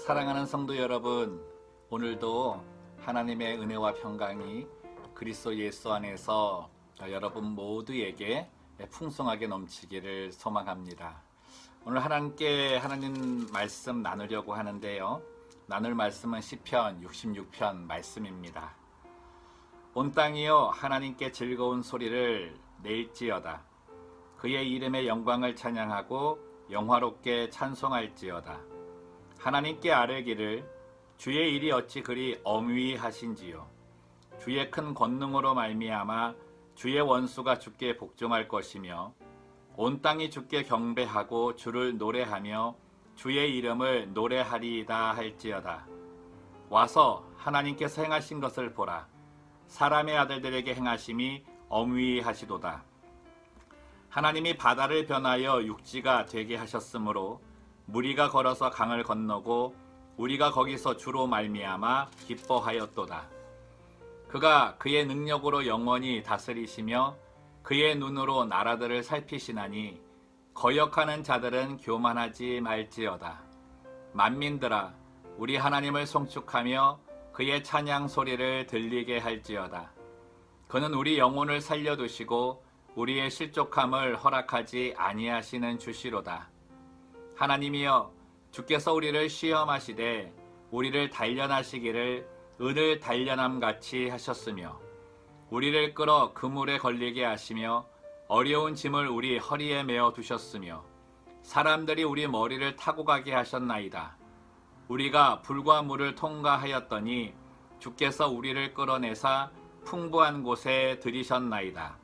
사랑하는 성도 여러분, 오늘도 하나님의 은혜와 평강이 그리스도 예수 안에서 여러분 모두에게 풍성하게 넘치기를 소망합니다. 오늘 하나님 말씀 나누려고 하는데요. 나눌 말씀은 시편 66편 말씀입니다. 온 땅이여 하나님께 즐거운 소리를 낼지어다. 그의 이름의 영광을 찬양하고 영화롭게 찬송할지어다. 하나님께 아뢰기를 주의 일이 어찌 그리 엄위하신지요. 주의 큰 권능으로 말미암아 주의 원수가 주께 복종할 것이며 온 땅이 주께 경배하고 주를 노래하며 주의 이름을 노래하리이다 할지어다. 와서 하나님께서 행하신 것을 보라. 사람의 아들들에게 행하심이 엄위하시도다. 하나님이 바다를 변하여 육지가 되게 하셨으므로 무리가 걸어서 강을 건너고 우리가 거기서 주로 말미암아 기뻐하였도다. 그가 그의 능력으로 영원히 다스리시며 그의 눈으로 나라들을 살피시나니 거역하는 자들은 교만하지 말지어다. 만민들아 우리 하나님을 송축하며 그의 찬양 소리를 들리게 할지어다. 그는 우리 영혼을 살려두시고 우리의 실족함을 허락하지 아니하시는 주시로다. 하나님이여 주께서 우리를 시험하시되 우리를 단련하시기를 은을 단련함같이 하셨으며 우리를 끌어 그물에 걸리게 하시며 어려운 짐을 우리 허리에 메어 두셨으며 사람들이 우리 머리를 타고 가게 하셨나이다. 우리가 불과 물을 통과하였더니 주께서 우리를 끌어내사 풍부한 곳에 들이셨나이다.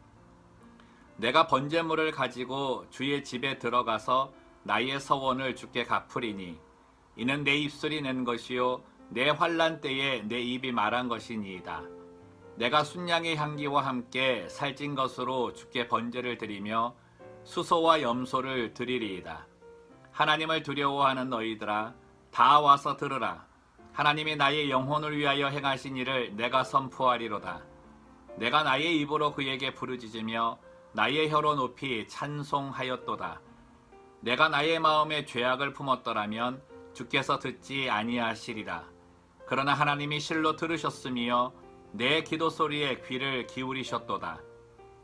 내가 번제물을 가지고 주의 집에 들어가서 나의 서원을 주께 갚으리니 이는 내 입술이 낸 것이요 내 환난 때에 내 입이 말한 것이니이다. 내가 순양의 향기와 함께 살찐 것으로 주께 번제를 드리며 수소와 염소를 드리리이다. 하나님을 두려워하는 너희들아 다 와서 들으라. 하나님이 나의 영혼을 위하여 행하신 일을 내가 선포하리로다. 내가 나의 입으로 그에게 부르짖으며 나의 혀로 높이 찬송하였도다. 내가 나의 마음에 죄악을 품었더라면 주께서 듣지 아니하시리라. 그러나 하나님이 실로 들으셨으며 내 기도 소리에 귀를 기울이셨도다.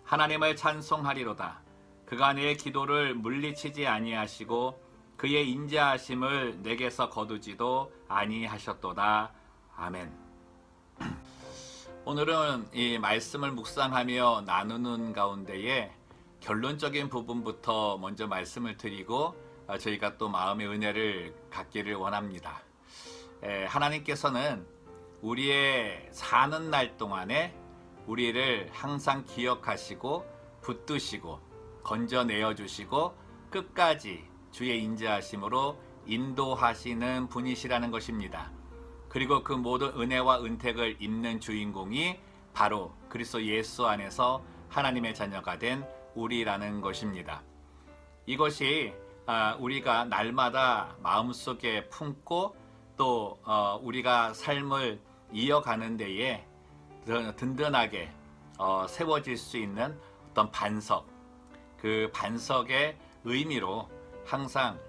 하나님을 찬송하리로다. 그가 내 기도를 물리치지 아니하시고 그의 인자하심을 내게서 거두지도 아니하셨도다. 아멘. 오늘은 이 말씀을 묵상하며 나누는 가운데에 결론적인 부분부터 먼저 말씀을 드리고 저희가 또 마음의 은혜를 갖기를 원합니다. 하나님께서는 우리의 사는 날 동안에 우리를 항상 기억하시고 붙드시고 건져내어 주시고 끝까지 주의 인자하심으로 인도하시는 분이시라는 것입니다. 그리고 그 모든 은혜와 은택을 입는 주인공이 바로 그리스도 예수 안에서 하나님의 자녀가 된 우리라는 것입니다. 이것이 우리가 날마다 마음속에 품고 또 우리가 삶을 이어가는 데에 든든하게 세워질 수 있는 어떤 반석, 그 반석의 의미로 항상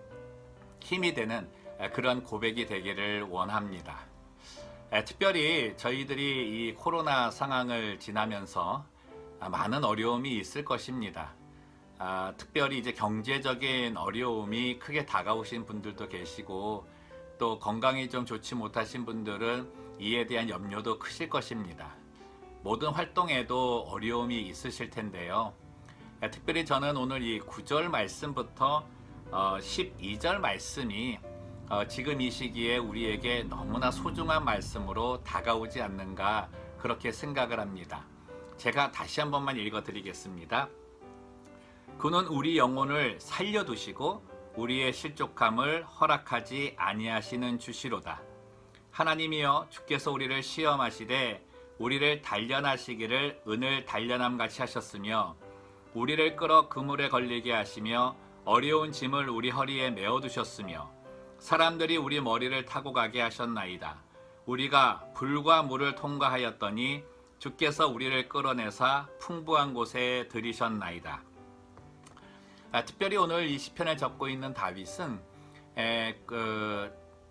힘이 되는 그런 고백이 되기를 원합니다. 특별히 저희들이 이 코로나 상황을 지나면서 많은 어려움이 있을 것입니다. 특별히 이제 경제적인 어려움이 크게 다가오신 분들도 계시고 또 건강이 좀 좋지 못하신 분들은 이에 대한 염려도 크실 것입니다. 모든 활동에도 어려움이 있으실 텐데요. 특별히 저는 오늘 이 9절 말씀부터 12절 말씀이 지금 이 시기에 우리에게 너무나 소중한 말씀으로 다가오지 않는가 그렇게 생각을 합니다. 제가 다시 한 번만 읽어드리겠습니다. 그는 우리 영혼을 살려두시고 우리의 실족함을 허락하지 아니하시는 주시로다. 하나님이여 주께서 우리를 시험하시되 우리를 단련하시기를 은을 단련함같이 하셨으며 우리를 끌어 그물에 걸리게 하시며 어려운 짐을 우리 허리에 메어두셨으며 사람들이 우리 머리를 타고 가게 하셨나이다. 우리가 불과 물을 통과하였더니 주께서 우리를 끌어내사 풍부한 곳에 들이셨나이다. 특별히 오늘 이 시편을 적고 있는 다윗은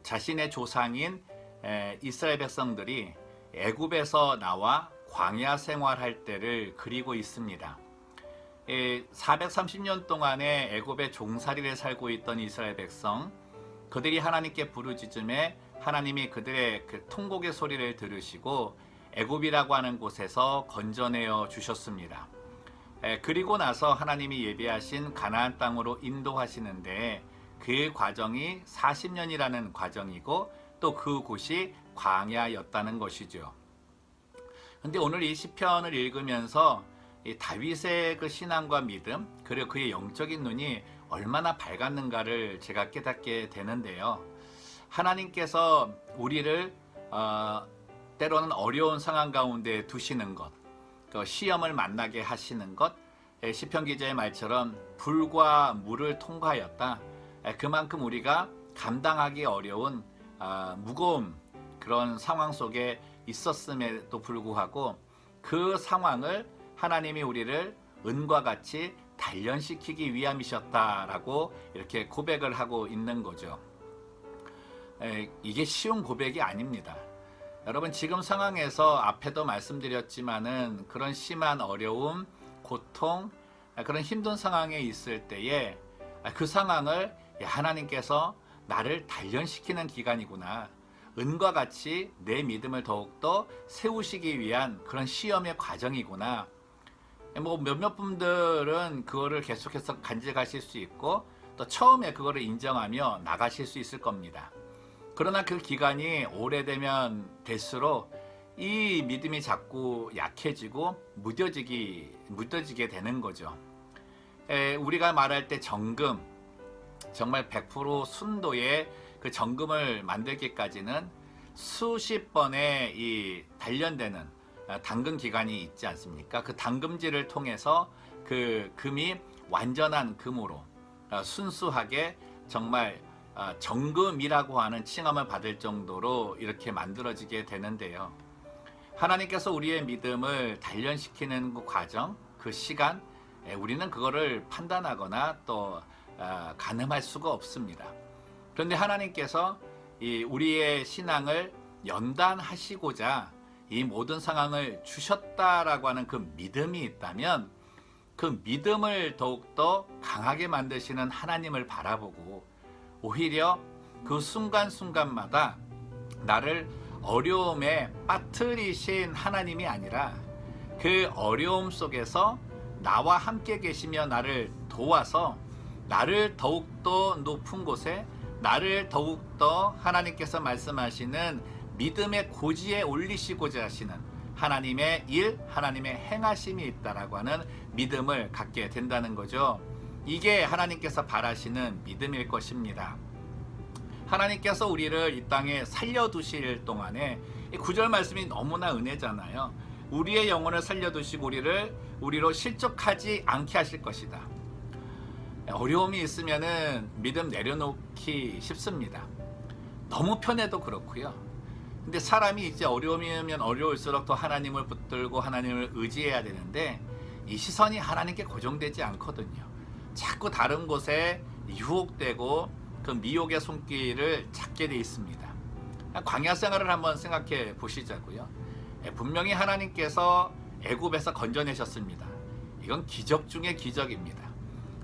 자신의 조상인 이스라엘 백성들이 애굽에서 나와 광야 생활할 때를 그리고 있습니다. 430년 동안의 애굽의 종살이를 살고 있던 이스라엘 백성, 그들이 하나님께 부르짖음에 하나님이 그들의 그 통곡의 소리를 들으시고 애굽이라고 하는 곳에서 건져내어 주셨습니다. 그리고 나서 하나님이 예비하신 가나안 땅으로 인도하시는데 그 과정이 40년이라는 과정이고 또 그곳이 광야였다는 것이죠. 근데 오늘 이 시편을 읽으면서 이 다윗의 그 신앙과 믿음, 그리고 그의 영적인 눈이 얼마나 밝았는가를 제가 깨닫게 되는데요. 하나님께서 우리를 때로는 어려운 상황 가운데 두시는 것, 또 시험을 만나게 하시는 것, 시편 기자의 말처럼 불과 물을 통과하였다. 그만큼 우리가 감당하기 어려운 무거운 그런 상황 속에 있었음에도 불구하고 그 상황을 하나님이 우리를 은과 같이 단련시키기 위함이셨다라고 이렇게 고백을 하고 있는 거죠. 이게 쉬운 고백이 아닙니다. 여러분, 지금 상황에서 앞에도 말씀드렸지만은 그런 심한 어려움, 고통, 그런 힘든 상황에 있을 때에 그 상황을 하나님께서 나를 단련시키는 기간이구나, 은과 같이 내 믿음을 더욱더 세우시기 위한 그런 시험의 과정이구나. 몇몇 분들은 그거를 계속해서 간직하실 수 있고 또 처음에 그거를 인정하며 나가실 수 있을 겁니다. 그러나 그 기간이 오래되면 될수록 이 믿음이 자꾸 약해지고 무뎌지게 되는 거죠. 우리가 말할 때 정금, 정말 100% 순도의 그 정금을 만들기까지는 수십 번의 이 단련되는 당금 기간이 있지 않습니까? 그 당금질을 통해서 그 금이 완전한 금으로 순수하게 정말 정금이라고 하는 칭함을 받을 정도로 이렇게 만들어지게 되는데요. 하나님께서 우리의 믿음을 단련시키는 그 과정, 그 시간, 우리는 그거를 판단하거나 또 가늠할 수가 없습니다. 그런데 하나님께서 우리의 신앙을 연단하시고자 이 모든 상황을 주셨다라고 하는 그 믿음이 있다면 그 믿음을 더욱더 강하게 만드시는 하나님을 바라보고 오히려 그 순간순간마다 나를 어려움에 빠뜨리신 하나님이 아니라 그 어려움 속에서 나와 함께 계시며 나를 도와서 나를 더욱더 높은 곳에, 나를 더욱더 하나님께서 말씀하시는 믿음의 고지에 올리시고자 하시는 하나님의 일, 하나님의 행하심이 있다라고 하는 믿음을 갖게 된다는 거죠. 이게 하나님께서 바라시는 믿음일 것입니다. 하나님께서 우리를 이 땅에 살려두실 동안에 이 구절 말씀이 너무나 은혜잖아요. 우리의 영혼을 살려두시고 우리로 실족하지 않게 하실 것이다. 어려움이 있으면은 믿음 내려놓기 쉽습니다. 너무 편해도 그렇고요. 근데 사람이 이제 어려우면 어려울수록 더 하나님을 붙들고 하나님을 의지해야 되는데 이 시선이 하나님께 고정되지 않거든요. 자꾸 다른 곳에 유혹되고 그 미혹의 손길을 찾게 돼 있습니다. 광야 생활을 한번 생각해 보시자고요. 분명히 하나님께서 애굽에서 건져내셨습니다. 이건 기적 중의 기적입니다.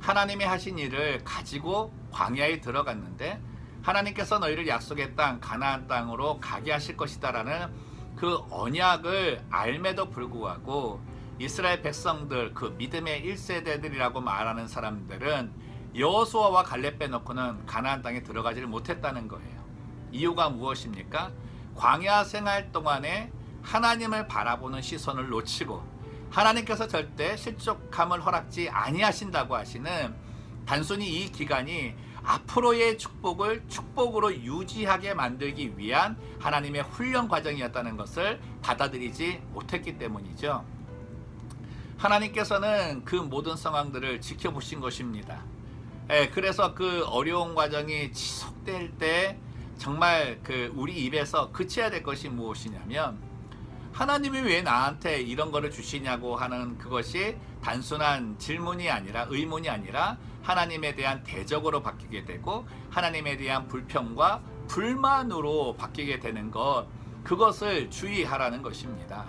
하나님이 하신 일을 가지고 광야에 들어갔는데 하나님께서 너희를 약속의 땅 가나안 땅으로 가게 하실 것이다라는 그 언약을 알매도 불구하고 이스라엘 백성들, 그 믿음의 1세대들이라고 말하는 사람들은 여호수아와 갈렙 빼놓고는 가나안 땅에 들어가지를 못했다는 거예요. 이유가 무엇입니까? 광야 생활 동안에 하나님을 바라보는 시선을 놓치고 하나님께서 절대 실족함을 허락지 아니하신다고 하시는, 단순히 이 기간이 앞으로의 축복을 축복으로 유지하게 만들기 위한 하나님의 훈련 과정이었다는 것을 받아들이지 못했기 때문이죠. 하나님께서는 그 모든 상황들을 지켜보신 것입니다. 그래서 그 어려운 과정이 지속될 때 정말 우리 입에서 그쳐야 될 것이 무엇이냐면, 하나님이 왜 나한테 이런 거를 주시냐고 하는 그것이 단순한 질문이 아니라, 의문이 아니라 하나님에 대한 대적으로 바뀌게 되고 하나님에 대한 불평과 불만으로 바뀌게 되는 것, 그것을 주의하라는 것입니다.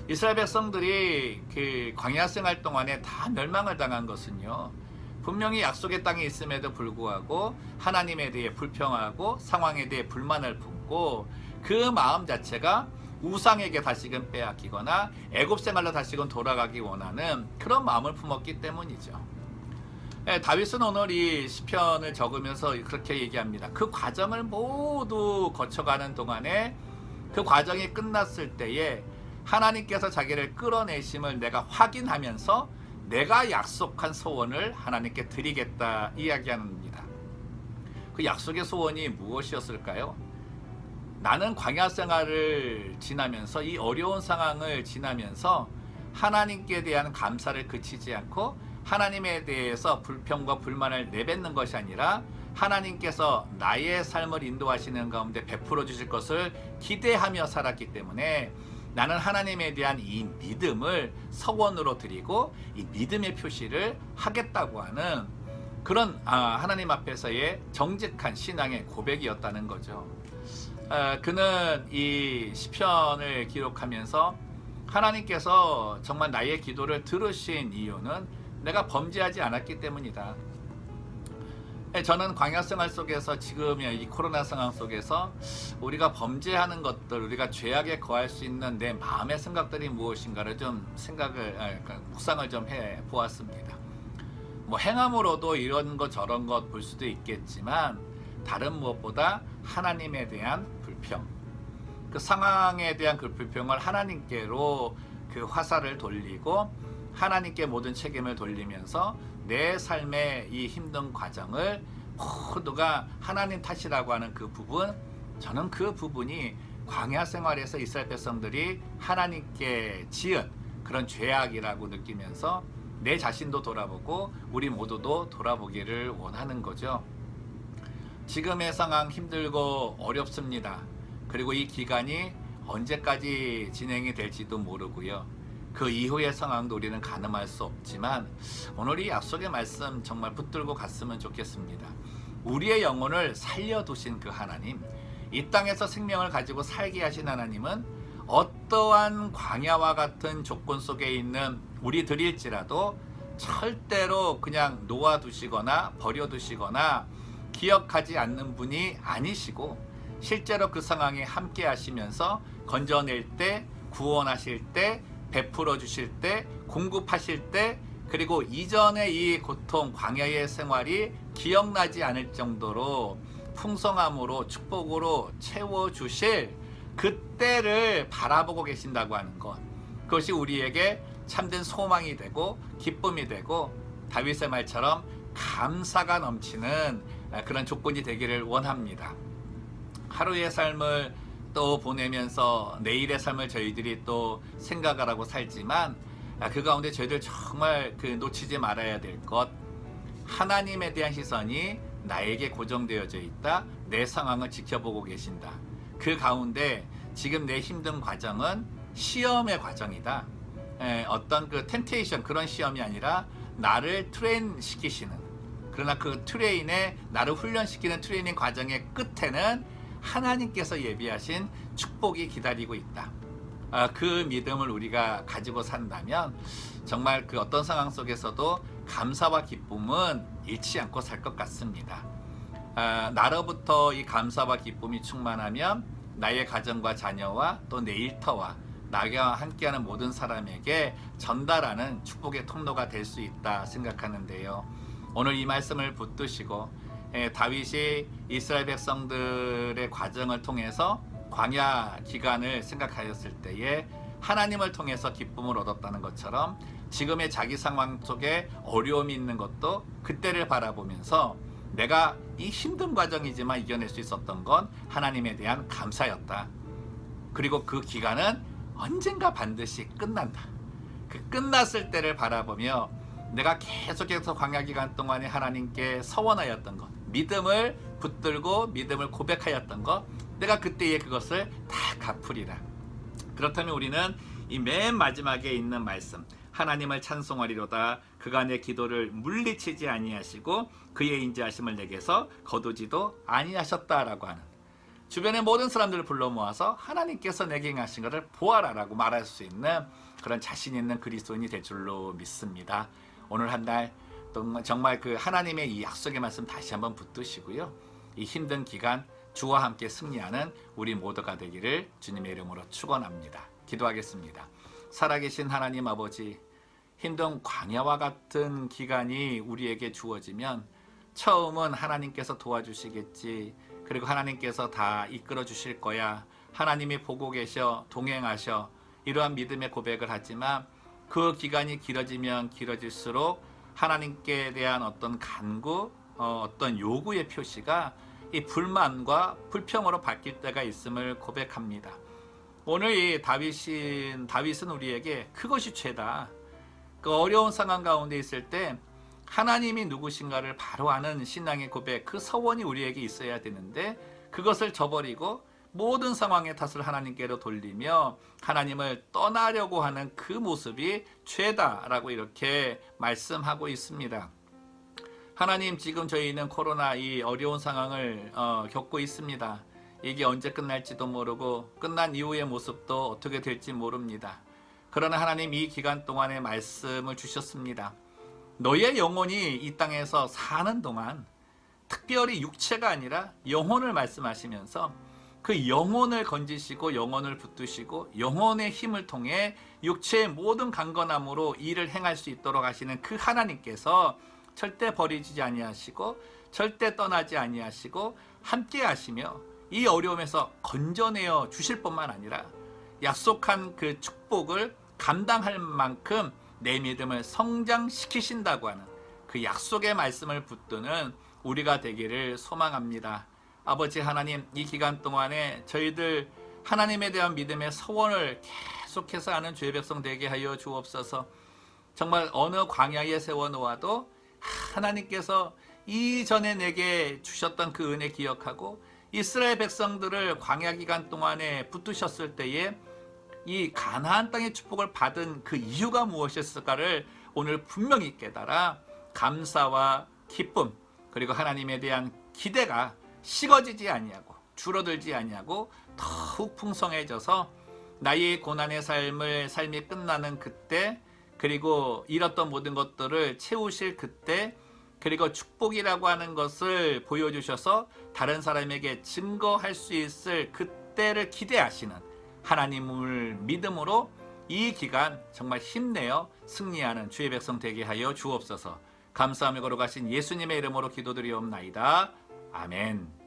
이스라엘 백성들이 그 광야 생활 동안에 다 멸망을 당한 것은요, 분명히 약속의 땅에 있음에도 불구하고 하나님에 대해 불평하고 상황에 대해 불만을 품고 그 마음 자체가 우상에게 다시금 빼앗기거나 애굽 생활로 다시금 돌아가기 원하는 그런 마음을 품었기 때문이죠. 다윗은 오늘 이 시편을 적으면서 그렇게 얘기합니다. 그 과정을 모두 거쳐가는 동안에 그 과정이 끝났을 때에 하나님께서 자기를 끌어내심을 내가 확인하면서 내가 약속한 소원을 하나님께 드리겠다 이야기합니다. 그 약속의 소원이 무엇이었을까요? 나는 광야 생활을 지나면서 이 어려운 상황을 지나면서 하나님께 대한 감사를 그치지 않고 하나님에 대해서 불평과 불만을 내뱉는 것이 아니라 하나님께서 나의 삶을 인도하시는 가운데 베풀어 주실 것을 기대하며 살았기 때문에 나는 하나님에 대한 이 믿음을 서원으로 드리고 이 믿음의 표시를 하겠다고 하는 그런 하나님 앞에서의 정직한 신앙의 고백이었다는 거죠. 그는 이 시편을 기록하면서 하나님께서 정말 나의 기도를 들으신 이유는 내가 범죄하지 않았기 때문이다. 저는 광야 생활 속에서 지금의 이 코로나 상황 속에서 우리가 범죄하는 것들, 우리가 죄악에 거할 수 있는 내 마음의 생각들이 무엇인가를 좀 묵상을 좀 해 보았습니다. 뭐 행함으로도 이런 것 저런 것 볼 수도 있겠지만 다른 무엇보다 하나님에 대한 불평, 그 상황에 대한 그 불평을 하나님께로 그 화살을 돌리고 하나님께 모든 책임을 돌리면서 내 삶의 이 힘든 과정을 모두가 하나님 탓이라고 하는 그 부분, 저는 그 부분이 광야 생활에서 이스라엘 백성들이 하나님께 지은 그런 죄악이라고 느끼면서 내 자신도 돌아보고 우리 모두도 돌아보기를 원하는 거죠. 지금의 상황 힘들고 어렵습니다. 그리고 이 기간이 언제까지 진행이 될지도 모르고요. 그 이후의 상황도 우리는 가늠할 수 없지만 오늘 이 약속의 말씀 정말 붙들고 갔으면 좋겠습니다. 우리의 영혼을 살려두신 그 하나님, 이 땅에서 생명을 가지고 살게 하신 하나님은 어떠한 광야와 같은 조건 속에 있는 우리들일지라도 절대로 그냥 놓아두시거나 버려두시거나 기억하지 않는 분이 아니시고 실제로 그 상황에 함께 하시면서 건져낼 때, 구원하실 때, 베풀어 주실 때, 공급하실 때, 그리고 이전의 이 고통, 광야의 생활이 기억나지 않을 정도로 풍성함으로 축복으로 채워주실 그때를 바라보고 계신다고 하는 것, 그것이 우리에게 참된 소망이 되고 기쁨이 되고 다윗의 말처럼 감사가 넘치는 그런 조건이 되기를 원합니다. 하루의 삶을 또 보내면서 내일의 삶을 저희들이 또 생각을 하고 살지만 그 가운데 저희들 정말 놓치지 말아야 될 것, 하나님에 대한 시선이 나에게 고정되어져 있다. 내 상황을 지켜보고 계신다. 그 가운데 지금 내 힘든 과정은 시험의 과정이다. 어떤 그 템테이션 그런 시험이 아니라 나를 트레인 시키시는, 그러나 그 트레인에 나를 훈련시키는 트레이닝 과정의 끝에는 하나님께서 예비하신 축복이 기다리고 있다. 그 믿음을 우리가 가지고 산다면 정말 그 어떤 상황 속에서도 감사와 기쁨은 잃지 않고 살 것 같습니다. 나로부터 이 감사와 기쁨이 충만하면 나의 가정과 자녀와 또 내 일터와 나와 함께하는 모든 사람에게 전달하는 축복의 통로가 될 수 있다 생각하는데요. 오늘 이 말씀을 붙드시고 다윗이 이스라엘 백성들의 과정을 통해서 광야 기간을 생각하였을 때에 하나님을 통해서 기쁨을 얻었다는 것처럼 지금의 자기 상황 속에 어려움이 있는 것도 그때를 바라보면서 내가 이 힘든 과정이지만 이겨낼 수 있었던 건 하나님에 대한 감사였다. 그리고 그 기간은 언젠가 반드시 끝난다. 그 끝났을 때를 바라보며 내가 계속해서 광야 기간 동안에 하나님께 서원하였던 것, 믿음을 붙들고 믿음을 고백하였던 것, 내가 그때에 그것을 다 갚으리라. 그렇다면 우리는 이 맨 마지막에 있는 말씀, 하나님을 찬송하리로다. 그가 내 기도를 물리치지 아니하시고 그의 인자하심을 내게서 거두지도 아니하셨다라고 하는 주변의 모든 사람들을 불러 모아서 하나님께서 내게 행하신 것을 보아라라고 말할 수 있는 그런 자신 있는 그리스도인이 될 줄로 믿습니다. 오늘 한 달 정말 그 하나님의 이 약속의 말씀 다시 한번 붙드시고요. 이 힘든 기간 주와 함께 승리하는 우리 모두가 되기를 주님의 이름으로 축원합니다. 기도하겠습니다. 살아계신 하나님 아버지, 힘든 광야와 같은 기간이 우리에게 주어지면 처음은 하나님께서 도와주시겠지, 그리고 하나님께서 다 이끌어 주실 거야, 하나님이 보고 계셔, 동행하셔, 이러한 믿음의 고백을 하지만 그 기간이 길어지면 길어질수록 하나님께 대한 어떤 간구, 어떤 요구의 표시가 이 불만과 불평으로 바뀔 때가 있음을 고백합니다. 오늘 이 다윗은 우리에게 그것이 죄다. 그 어려운 상황 가운데 있을 때 하나님이 누구신가를 바로 아는 신앙의 고백, 그 서원이 우리에게 있어야 되는데 그것을 저버리고 모든 상황의 탓을 하나님께로 돌리며 하나님을 떠나려고 하는 그 모습이 죄다라고 이렇게 말씀하고 있습니다. 하나님, 지금 저희는 코로나 이 어려운 상황을 겪고 있습니다. 이게 언제 끝날지도 모르고 끝난 이후의 모습도 어떻게 될지 모릅니다. 그러나 하나님, 이 기간 동안에 말씀을 주셨습니다. 너의 영혼이 이 땅에서 사는 동안, 특별히 육체가 아니라 영혼을 말씀하시면서 그 영혼을 건지시고 영혼을 붙드시고 영혼의 힘을 통해 육체의 모든 강건함으로 일을 행할 수 있도록 하시는 그 하나님께서 절대 버리지 아니하시고 절대 떠나지 아니하시고 함께 하시며 이 어려움에서 건져내어 주실 뿐만 아니라 약속한 그 축복을 감당할 만큼 내 믿음을 성장시키신다고 하는 그 약속의 말씀을 붙드는 우리가 되기를 소망합니다. 아버지 하나님, 이 기간 동안에 저희들 하나님에 대한 믿음의 서원을 계속해서 하는 주의 백성 되게 하여 주옵소서. 정말 어느 광야에 세워놓아도 하나님께서 이전에 내게 주셨던 그 은혜 기억하고 이스라엘 백성들을 광야 기간 동안에 붙드셨을 때에 이 가나안 땅의 축복을 받은 그 이유가 무엇이었을까를 오늘 분명히 깨달아 감사와 기쁨, 그리고 하나님에 대한 기대가 식어지지 아니하고 줄어들지 아니하고 더욱 풍성해져서 나의 고난의 삶이 끝나는 그때, 그리고 잃었던 모든 것들을 채우실 그때, 그리고 축복이라고 하는 것을 보여주셔서 다른 사람에게 증거할 수 있을 그때를 기대하시는 하나님을 믿음으로 이 기간 정말 힘내어 승리하는 주의 백성 되게 하여 주옵소서. 감사하며 걸어가신 예수님의 이름으로 기도드리옵나이다. 아멘.